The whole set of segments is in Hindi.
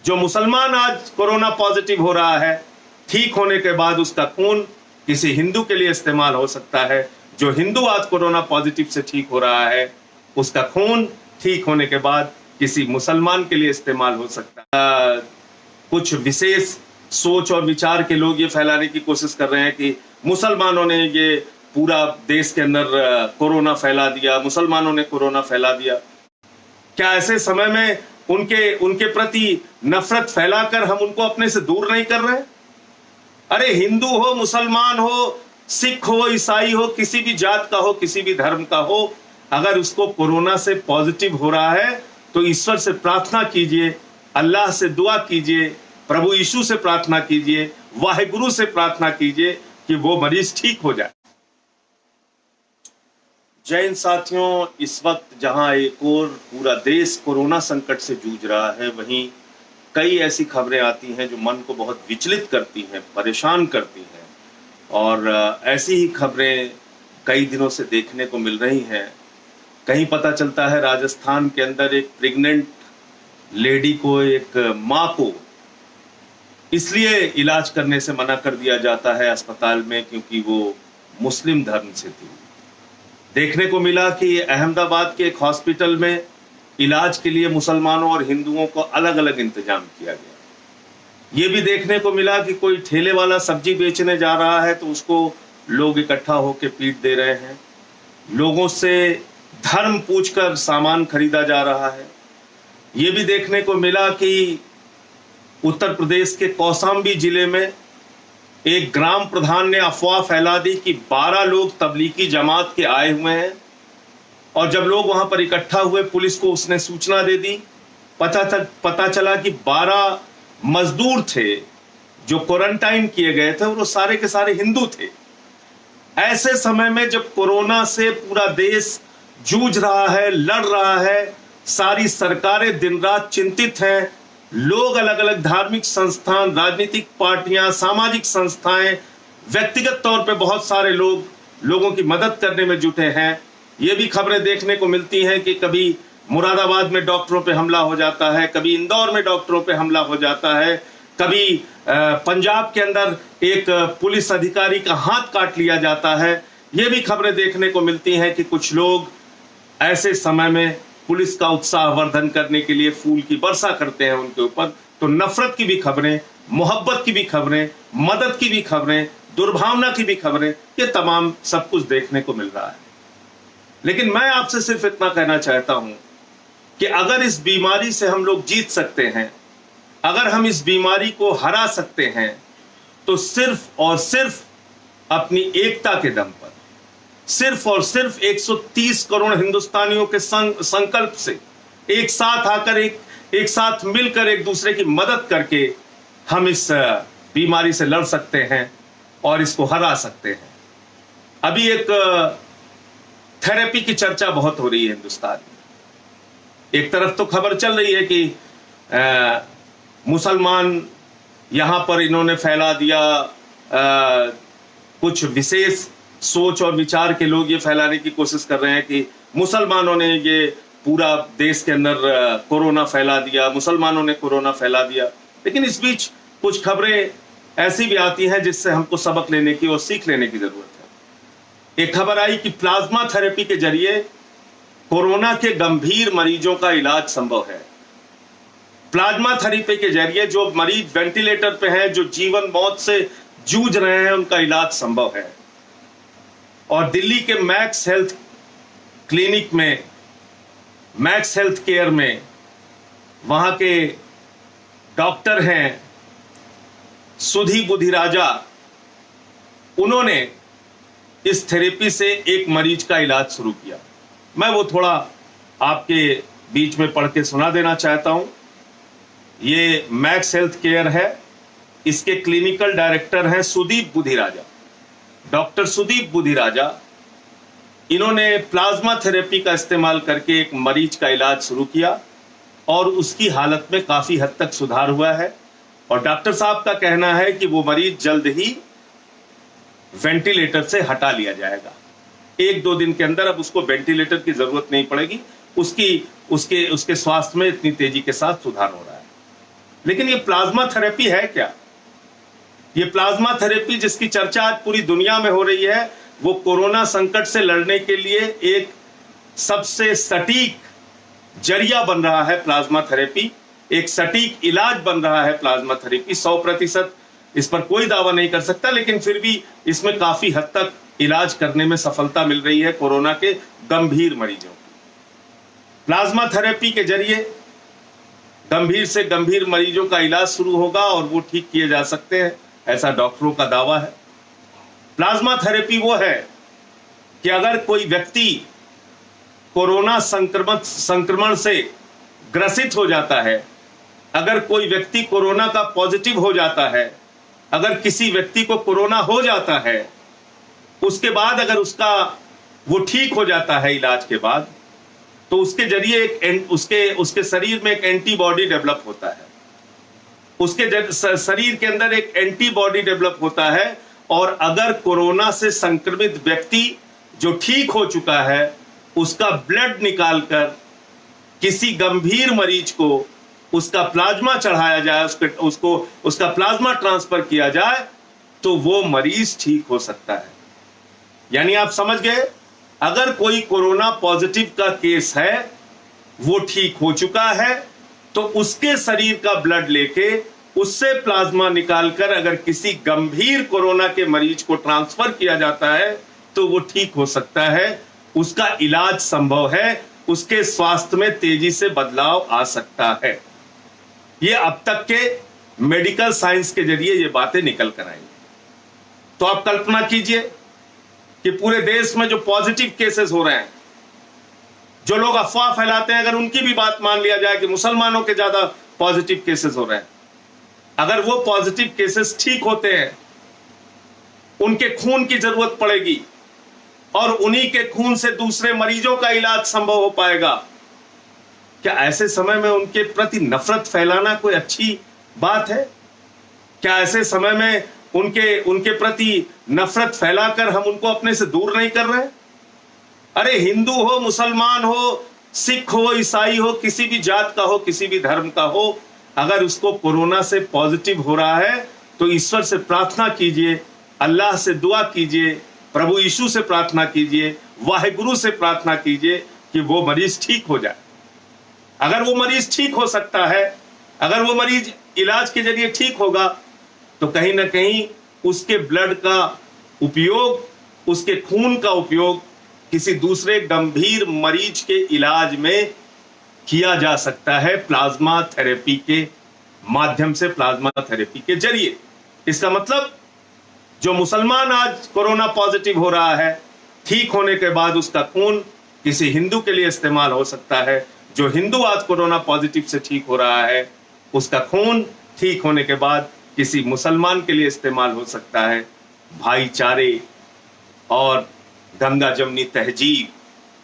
जो मुसलमान आज कोरोना पॉजिटिव हो रहा है, ठीक होने के बाद उसका खून किसी हिंदू के लिए इस्तेमाल हो सकता है। जो हिंदू आज कोरोना पॉजिटिव से ठीक हो रहा है, उसका खून ठीक होने के बाद किसी मुसलमान के लिए इस्तेमाल हो सकता है। कुछ विशेष सोच और विचार के लोग ये फैलाने की कोशिश कर रहे हैं कि मुसलमानों ने ये पूरा देश के अंदर कोरोना फैला दिया, मुसलमानों ने कोरोना फैला दिया। क्या ऐसे समय में उनके प्रति नफरत फैलाकर हम उनको अपने से दूर नहीं कर रहे? अरे हिंदू हो, मुसलमान हो, सिख हो, ईसाई हो, किसी भी जात का हो, किसी भी धर्म का हो, अगर उसको कोरोना से पॉजिटिव हो रहा है तो ईश्वर से प्रार्थना कीजिए, अल्लाह से दुआ कीजिए, प्रभु यीशु से प्रार्थना कीजिए, वाहिगुरु से प्रार्थना कीजिए कि वो मरीज ठीक हो जाए। जय हिंद साथियों, इस वक्त जहां एक और पूरा देश कोरोना संकट से जूझ रहा है, वहीं कई ऐसी खबरें आती हैं जो मन को बहुत विचलित करती हैं, परेशान करती हैं। और ऐसी ही खबरें कई दिनों से देखने को मिल रही हैं। कहीं पता चलता है राजस्थान के अंदर एक प्रेग्नेंट लेडी को, एक माँ को इसलिए इलाज करने से मना कर दिया जाता है अस्पताल में क्योंकि वो मुस्लिम धर्म से थी। देखने को मिला कि अहमदाबाद के एक हॉस्पिटल में इलाज के लिए मुसलमानों और हिंदुओं को अलग अलग इंतजाम किया गया। ये भी देखने को मिला कि कोई ठेले वाला सब्जी बेचने जा रहा है तो उसको लोग इकट्ठा होकर पीट दे रहे हैं। लोगों से धर्म पूछकर सामान खरीदा जा रहा है। ये भी देखने को मिला कि उत्तर प्रदेश के कौशाम्बी जिले में एक ग्राम प्रधान ने अफवाह फैला दी कि 12 लोग तबलीगी जमात के आए हुए हैं, और जब लोग वहां पर इकट्ठा हुए पुलिस को उसने सूचना दे दी। पता चला कि 12 मजदूर थे जो क्वारंटाइन किए गए थे, वो सारे के सारे हिंदू थे। ऐसे समय में जब कोरोना से पूरा देश जूझ रहा है, लड़ रहा है, सारी सरकारें दिन रात चिंतित हैं, लोग अलग अलग धार्मिक संस्थान, राजनीतिक पार्टियां, सामाजिक संस्थाएं, व्यक्तिगत तौर पे बहुत सारे लोगों की मदद करने में जुटे हैं। ये भी खबरें देखने को मिलती हैं कि कभी मुरादाबाद में डॉक्टरों पे हमला हो जाता है, कभी इंदौर में डॉक्टरों पे हमला हो जाता है, कभी पंजाब के अंदर एक पुलिस अधिकारी का हाथ काट लिया जाता है। ये भी खबरें देखने को मिलती हैं कि कुछ लोग ऐसे समय में पुलिस का उत्साहवर्धन करने के लिए फूल की वर्षा करते हैं उनके ऊपर। तो नफरत की भी खबरें, मोहब्बत की भी खबरें, मदद की भी खबरें, दुर्भावना की भी खबरें, ये तमाम सब कुछ देखने को मिल रहा है। लेकिन मैं आपसे सिर्फ इतना कहना चाहता हूं कि अगर इस बीमारी से हम लोग जीत सकते हैं, अगर हम इस बीमारी को हरा सकते हैं, तो सिर्फ और सिर्फ अपनी एकता के दम पर, सिर्फ और सिर्फ 130 करोड़ हिंदुस्तानियों के संकल्प से एक साथ आकर, एक साथ मिलकर एक दूसरे की मदद करके हम इस बीमारी से लड़ सकते हैं और इसको हरा सकते हैं। अभी एक थेरेपी की चर्चा बहुत हो रही है हिंदुस्तान में। एक तरफ तो खबर चल रही है कि मुसलमान यहां पर इन्होंने फैला दिया, कुछ विशेष सोच और विचार के लोग ये फैलाने की कोशिश कर रहे हैं कि मुसलमानों ने ये पूरा देश के अंदर कोरोना फैला दिया, मुसलमानों ने कोरोना फैला दिया। लेकिन इस बीच कुछ खबरें ऐसी भी आती हैं जिससे हमको सबक लेने की और सीख लेने की जरूरत है। एक खबर आई कि प्लाज्मा थेरेपी के जरिए कोरोना के गंभीर मरीजों का इलाज संभव है। प्लाज्मा थेरेपी के जरिए जो मरीज वेंटिलेटर पे हैं, जो जीवन मौत से जूझ रहे हैं, उनका इलाज संभव है। और दिल्ली के मैक्स हेल्थ क्लिनिक में, मैक्स हेल्थ केयर में, वहां के डॉक्टर हैं सुधी बुधिराजा, उन्होंने इस थेरेपी से एक मरीज का इलाज शुरू किया। मैं वो थोड़ा आपके बीच में पढ़ के सुना देना चाहता हूं। ये मैक्स हेल्थ केयर है, इसके क्लिनिकल डायरेक्टर हैं सुदीप बुधिराजा, डॉक्टर सुदीप बुधिराजा। इन्होंने प्लाज्मा थेरेपी का इस्तेमाल करके एक मरीज का इलाज शुरू किया और उसकी हालत में काफी हद तक सुधार हुआ है। और डॉक्टर साहब का कहना है कि वो मरीज जल्द ही वेंटिलेटर से हटा लिया जाएगा। 1-2 दिन के अंदर अब उसको वेंटिलेटर की जरूरत नहीं पड़ेगी। उसके स्वास्थ्य में इतनी तेजी के साथ सुधार हो रहा है। लेकिन ये प्लाज्मा थेरेपी है क्या? ये प्लाज्मा थेरेपी जिसकी चर्चा आज पूरी दुनिया में हो रही है, वो कोरोना संकट से लड़ने के लिए एक सबसे सटीक जरिया बन रहा है प्लाज्मा थेरेपी, एक सटीक इलाज बन रहा है प्लाज्मा थेरेपी। 100% इस पर कोई दावा नहीं कर सकता, लेकिन फिर भी इसमें काफी हद तक इलाज करने में सफलता मिल रही है कोरोना के गंभीर मरीजों को। प्लाज्मा थेरेपी के जरिए गंभीर से गंभीर मरीजों का इलाज शुरू होगा और वो ठीक किए जा सकते हैं, ऐसा डॉक्टरों का दावा है। प्लाज्मा थेरेपी वो है कि अगर कोई व्यक्ति कोरोना संक्रमण से ग्रसित हो जाता है, अगर कोई व्यक्ति कोरोना का पॉजिटिव हो जाता है, अगर किसी व्यक्ति को कोरोना हो जाता है, उसके बाद अगर वो ठीक हो जाता है इलाज के बाद, तो उसके जरिए उसके शरीर में एक एंटीबॉडी डेवलप होता है, उसके शरीर के अंदर एक एंटीबॉडी डेवलप होता है। और अगर कोरोना से संक्रमित व्यक्ति जो ठीक हो चुका है, उसका ब्लड निकालकर किसी गंभीर मरीज को उसका प्लाज्मा चढ़ाया जाए, उसका प्लाज्मा ट्रांसफर किया जाए, तो वो मरीज ठीक हो सकता है। यानी आप समझ गए, अगर कोई कोरोना पॉजिटिव का केस है, वो ठीक हो चुका है, तो उसके शरीर का ब्लड लेके उससे प्लाज्मा निकालकर अगर किसी गंभीर कोरोना के मरीज को ट्रांसफर किया जाता है, तो वो ठीक हो सकता है, उसका इलाज संभव है, उसके स्वास्थ्य में तेजी से बदलाव आ सकता है। ये अब तक के मेडिकल साइंस के जरिए ये बातें निकल कर आई। तो आप कल्पना कीजिए कि पूरे देश में जो पॉजिटिव केसेस हो रहे हैं, जो लोग अफवाह फैलाते हैं, अगर उनकी भी बात मान लिया जाए कि मुसलमानों के ज्यादा पॉजिटिव केसेस हो रहे हैं, अगर वो पॉजिटिव केसेस ठीक होते हैं, उनके खून की जरूरत पड़ेगी और उन्हीं के खून से दूसरे मरीजों का इलाज संभव हो पाएगा, क्या ऐसे समय में उनके प्रति नफरत फैलाना कोई अच्छी बात है? क्या ऐसे समय में उनके प्रति नफरत फैलाकर हम उनको अपने से दूर नहीं कर रहे? अरे हिंदू हो, मुसलमान हो, सिख हो, ईसाई हो, किसी भी जात का हो, किसी भी धर्म का हो, अगर उसको कोरोना से पॉजिटिव हो रहा है, तो ईश्वर से प्रार्थना कीजिए, अल्लाह से दुआ कीजिए, प्रभु यीशु से प्रार्थना कीजिए, वाहिगुरु से प्रार्थना कीजिए कि वो मरीज ठीक हो जाए। अगर वो मरीज ठीक हो सकता है, अगर वो मरीज इलाज के जरिए ठीक होगा, तो कहीं ना कहीं उसके ब्लड का उपयोग, उसके खून का उपयोग किसी दूसरे गंभीर मरीज के इलाज में किया जा सकता है, प्लाज्मा थेरेपी के माध्यम से, प्लाज्मा थेरेपी के जरिए। इसका मतलब जो मुसलमान आज कोरोना पॉजिटिव हो रहा है, ठीक होने के बाद उसका खून किसी हिंदू के लिए इस्तेमाल हो सकता है। जो हिंदू आज कोरोना पॉजिटिव से ठीक हो रहा है, उसका खून ठीक होने के बाद किसी मुसलमान के लिए इस्तेमाल हो सकता है। भाईचारे और गंगा जमनी तहजीब,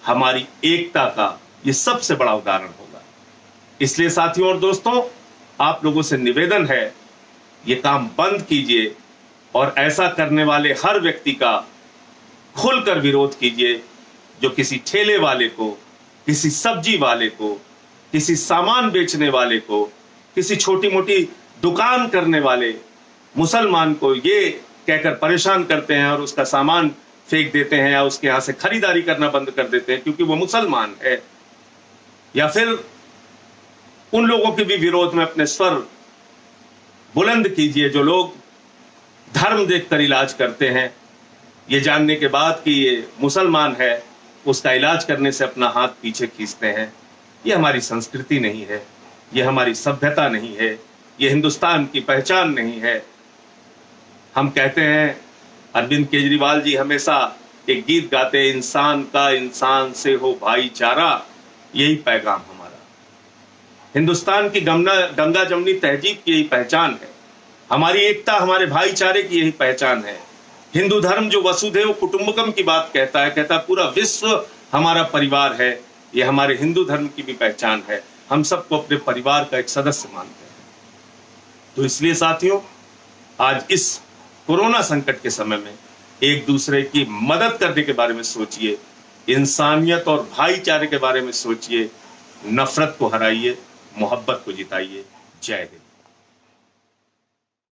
हमारी एकता का ये सबसे बड़ा उदाहरण होगा। इसलिए साथियों और दोस्तों, आप लोगों से निवेदन है, ये काम बंद कीजिए और ऐसा करने वाले हर व्यक्ति का खुलकर विरोध कीजिए, जो किसी ठेले वाले को, किसी सब्जी वाले को, किसी सामान बेचने वाले को, किसी छोटी मोटी दुकान करने वाले मुसलमान को ये कहकर परेशान करते हैं और उसका सामान फेंक देते हैं या उसके यहां से खरीदारी करना बंद कर देते हैं क्योंकि वो मुसलमान है, या फिर उन लोगों के भी विरोध में अपने स्वर बुलंद कीजिए जो लोग धर्म देखकर इलाज करते हैं, ये जानने के बाद कि ये मुसलमान है, उसका इलाज करने से अपना हाथ पीछे खींचते हैं। ये हमारी संस्कृति नहीं है, ये हमारी सभ्यता नहीं है, ये हिंदुस्तान की पहचान नहीं है। हम कहते हैं, अरविंद केजरीवाल जी हमेशा एक गीत गाते हैं, इंसान का इंसान से हो भाईचारा, यही पैगाम हमारा। हिंदुस्तान की गंगा जमनी तहजीब की यही पहचान है, हमारी एकता, हमारे भाईचारे की यही पहचान है। हिंदू धर्म जो वसुधैव कुटुंबकम की बात कहता है पूरा विश्व हमारा परिवार है, ये हमारे हिंदू धर्म की भी पहचान है। हम सबको अपने परिवार का एक सदस्य मानते हैं। तो इसलिए साथियों, आज इस कोरोना संकट के समय में एक दूसरे की मदद करने के बारे में सोचिए, इंसानियत और भाईचारे के बारे में सोचिए, नफरत को हराइए, मोहब्बत को जिताइए। जय हिंद।